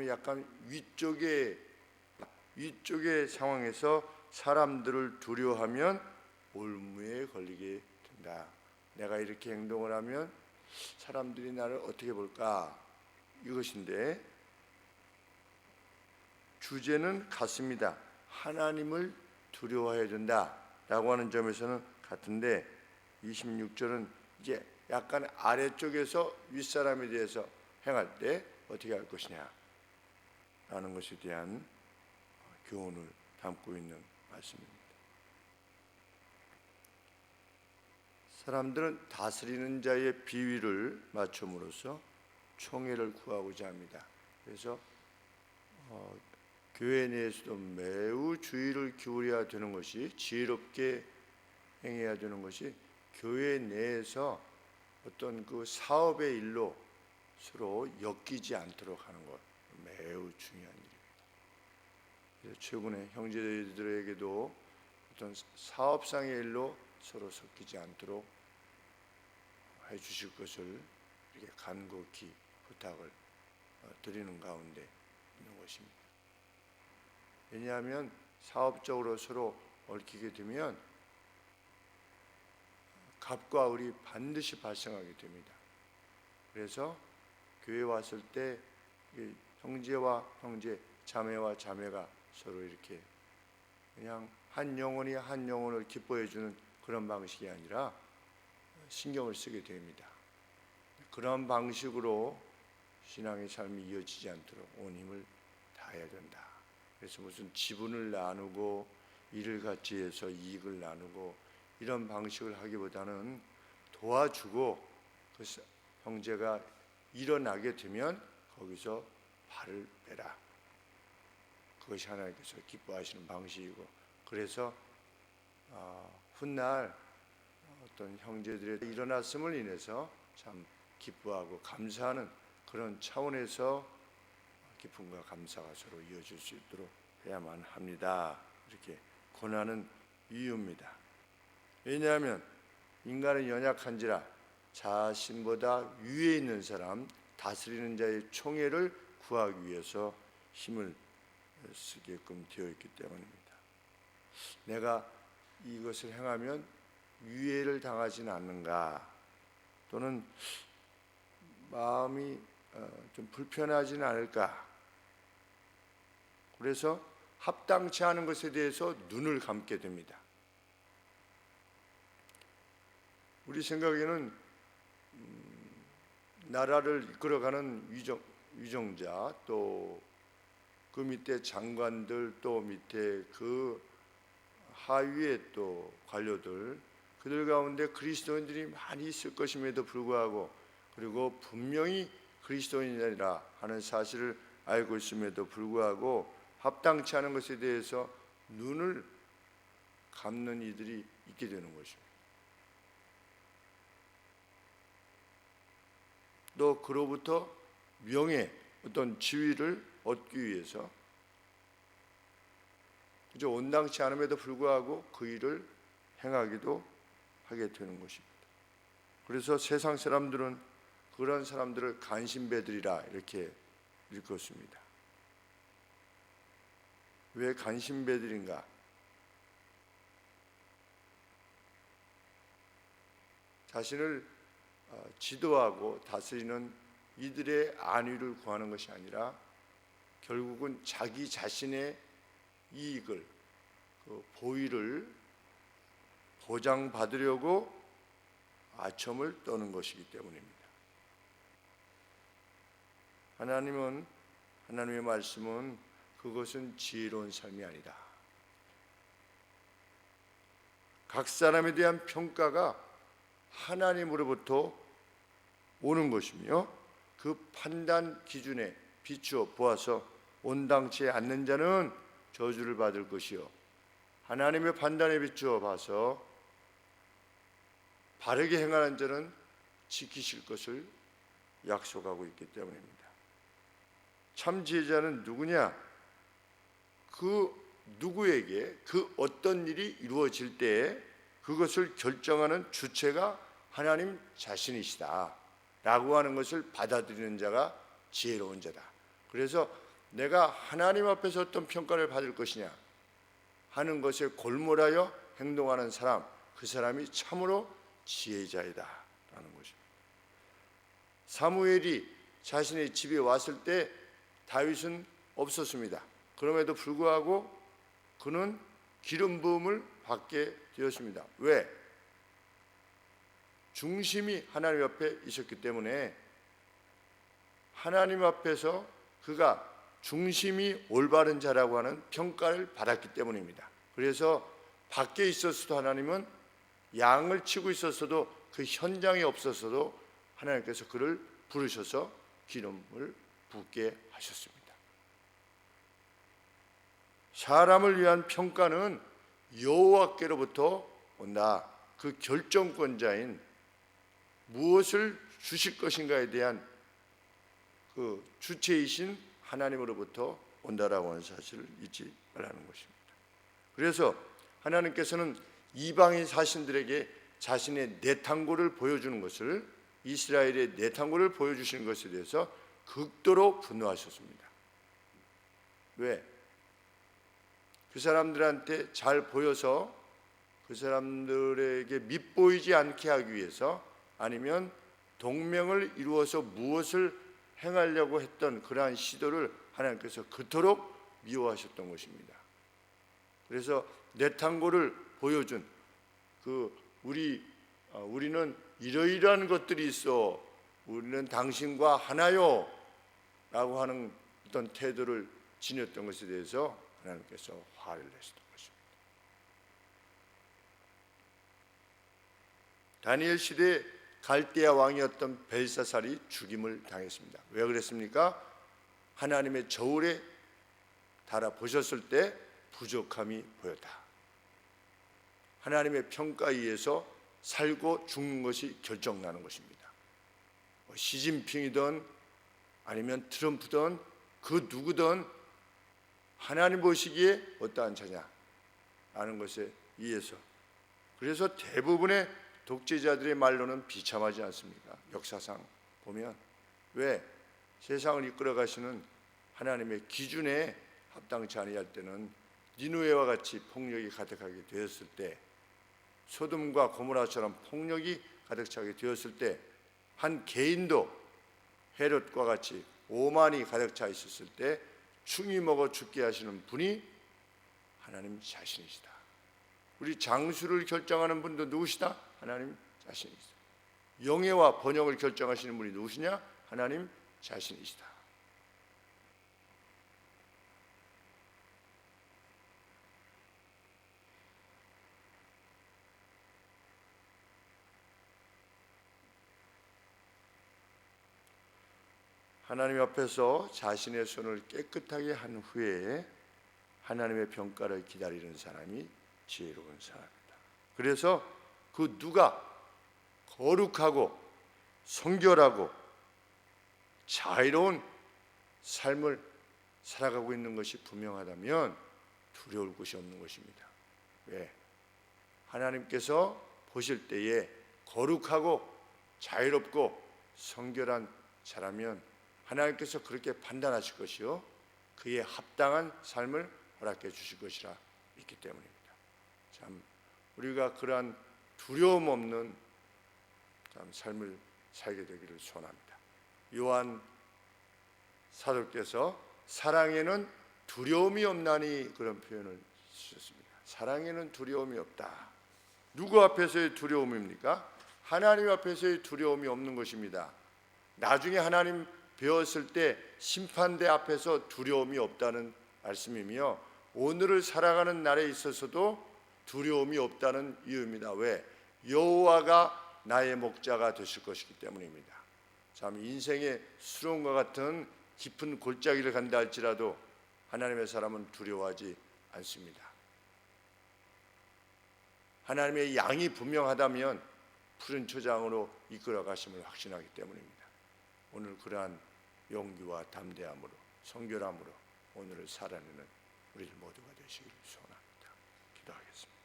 보면 약간 위쪽의 상황에서 사람들을 두려워하면 올무에 걸리게 된다. 내가 이렇게 행동을 하면 사람들이 나를 어떻게 볼까? 이것인데 주제는 같습니다. 하나님을 두려워해야 된다라고 하는 점에서는 같은데 26절은 이제 약간 아래쪽에서 윗사람에 대해서 행할 때 어떻게 할 것이냐 라는 것에 대한 교훈을 담고 있는 말씀입니다. 사람들은 다스리는 자의 비위를 맞춤으로써 총애를 구하고자 합니다. 그래서 교회 내에서도 매우 주의를 기울여야 되는 것이, 지혜롭게 행해야 되는 것이 교회 내에서 어떤 그 사업의 일로 서로 엮이지 않도록 하는 것, 매우 중요한 일입니다. 그래서 최근에 형제들에게도 어떤 사업상의 일로 서로 섞이지 않도록 해주실 것을 이렇게 간곡히 부탁을 드리는 가운데 있는 것입니다. 왜냐하면 사업적으로 서로 얽히게 되면 갑과 을이 반드시 발생하게 됩니다. 그래서 교회 왔을 때 형제와 형제, 자매와 자매가 서로 이렇게 그냥 한 영혼이 한 영혼을 기뻐해 주는 그런 방식이 아니라 신경을 쓰게 됩니다. 그런 방식으로 신앙의 삶이 이어지지 않도록 온 힘을 다해야 된다. 그래서 무슨 지분을 나누고 일을 같이 해서 이익을 나누고 이런 방식을 하기보다는 도와주고 그 형제가 일어나게 되면 거기서 발을 빼라. 그것이 하나님께서 기뻐하시는 방식이고, 그래서 훗날 어떤 형제들의 일어났음을 인해서 참 기뻐하고 감사하는 그런 차원에서 기쁨과 감사가 서로 이어질 수 있도록 해야만 합니다. 이렇게 권하는 이유입니다. 왜냐하면 인간은 연약한지라 자신보다 위에 있는 사람, 다스리는 자의 총애를 구하기 위해서 힘을 쓰게끔 되어 있기 때문입니다. 내가 이것을 행하면 유해를 당하지는 않는가, 또는 마음이 좀 불편하지는 않을까. 그래서 합당치 않은 것에 대해서 눈을 감게 됩니다. 우리 생각에는 나라를 이끌어가는 위정자, 또 그 밑에 장관들, 또 밑에 그 하위에 또 관료들, 그들 가운데 그리스도인들이 많이 있을 것임에도 불구하고, 그리고 분명히 그리스도인이라 하는 사실을 알고 있음에도 불구하고 합당치 않은 것에 대해서 눈을 감는 이들이 있게 되는 것입니다. 또 그로부터 명예, 어떤 지위를 얻기 위해서 그저 온당치 않음에도 불구하고 그 일을 행하기도 하게 되는 것입니다. 그래서 세상 사람들은 그런 사람들을 간신배들이라 이렇게 일컫습니다. 왜 간신배들인가? 자신을 지도하고 다스리는 이들의 안위를 구하는 것이 아니라 결국은 자기 자신의 이익을, 그 보위를 보장받으려고 아첨을 떠는 것이기 때문입니다. 하나님의 말씀은 그것은 지혜로운 삶이 아니다. 각 사람에 대한 평가가 하나님으로부터 오는 것이며, 그 판단 기준에 비추어 보아서 온당치 않는 자는 저주를 받을 것이요, 하나님의 판단에 비추어 봐서 바르게 행하는 자는 지키실 것을 약속하고 있기 때문입니다. 참 지혜자는 누구냐? 그 누구에게 그 어떤 일이 이루어질 때에 그것을 결정하는 주체가 하나님 자신이시다 라고 하는 것을 받아들이는 자가 지혜로운 자다. 그래서 내가 하나님 앞에서 어떤 평가를 받을 것이냐 하는 것에 골몰하여 행동하는 사람, 그 사람이 참으로 지혜자이다 라는 것입니다. 사무엘이 자신의 집에 왔을 때 다윗은 없었습니다. 그럼에도 불구하고 그는 기름 부음을 받게 되었습니다. 왜? 중심이 하나님 앞에 있었기 때문에 하나님 앞에서 그가 중심이 올바른 자라고 하는 평가를 받았기 때문입니다. 그래서 밖에 있었어도 하나님은 양을 치고 있었어도 그 현장에 없었어도 하나님께서 그를 부르셔서 기름을 붓게 하셨습니다. 사람을 위한 평가는 여호와께로부터 온다. 그 결정권자인 무엇을 주실 것인가에 대한 그 주체이신 하나님으로부터 온다라고 하는 사실을 잊지 말라는 것입니다. 그래서 하나님께서는 이방인 사신들에게 자신의 내탕고를 보여주는 것을, 이스라엘의 내탕고를 보여주시는 것에 대해서 극도로 분노하셨습니다. 왜? 그 사람들한테 잘 보여서 그 사람들에게 밉보이지 않게 하기 위해서, 아니면 동맹을 이루어서 무엇을 행하려고 했던 그러한 시도를 하나님께서 그토록 미워하셨던 것입니다. 그래서 내탕고를 보여준 우리는 이러이러한 것들이 있어, 우리는 당신과 하나요 라고 하는 어떤 태도를 지녔던 것에 대해서 하나님께서 화를 내셨던 것입니다. 다니엘 시대에 갈대아 왕이었던 벨사살이 죽임을 당했습니다. 왜 그랬습니까? 하나님의 저울에 달아보셨을 때 부족함이 보였다. 하나님의 평가에 의해서 살고 죽는 것이 결정나는 것입니다. 시진핑이든 아니면 트럼프든 그 누구든 하나님 보시기에 어떠한 자냐 라는 것에 의해서, 그래서 대부분의 독재자들의 말로는 비참하지 않습니까? 역사상 보면. 왜? 세상을 이끌어 가시는 하나님의 기준에 합당치 아니할 때는 니느웨와 같이 폭력이 가득하게 되었을 때, 소돔과 고모라처럼 폭력이 가득 차게 되었을 때, 한 개인도 헤롯과 같이 오만이 가득 차 있었을 때 충이 먹어 죽게 하시는 분이 하나님 자신이시다. 우리 장수를 결정하는 분도 누구시다? 하나님 자신이시다. 영예와 번영을 결정하시는 분이 누구시냐? 하나님 자신이시다. 하나님 앞에서 자신의 손을 깨끗하게 한 후에 하나님의 평가를 기다리는 사람이 지혜로운 사람이다. 그래서 그 누가 거룩하고 성결하고 자유로운 삶을 살아가고 있는 것이 분명하다면 두려울 것이 없는 것입니다. 왜? 하나님께서 보실 때에 거룩하고 자유롭고 성결한 자라면 하나님께서 그렇게 판단하실 것이요, 그에 합당한 삶을 허락해 주실 것이라 믿기 때문입니다. 참 우리가 그러한 두려움 없는 참 삶을 살게 되기를 소원합니다. 요한 사도께서 사랑에는 두려움이 없나니 그런 표현을 쓰셨습니다. 사랑에는 두려움이 없다. 누구 앞에서의 두려움입니까? 하나님 앞에서의 두려움이 없는 것입니다. 나중에 하나님 배웠을 때 심판대 앞에서 두려움이 없다는 말씀이며, 오늘을 살아가는 날에 있어서도 두려움이 없다는 이유입니다. 왜? 여호와가 나의 목자가 되실 것이기 때문입니다. 참 인생의 수렁과 같은 깊은 골짜기를 간다 할지라도 하나님의 사람은 두려워하지 않습니다. 하나님의 양이 분명하다면 푸른 초장으로 이끌어 가심을 확신하기 때문입니다. 오늘 그러한 용기와 담대함으로, 성결함으로 오늘을 살아내는 우리 모두가 되시기를 소원합니다. 기도하겠습니다.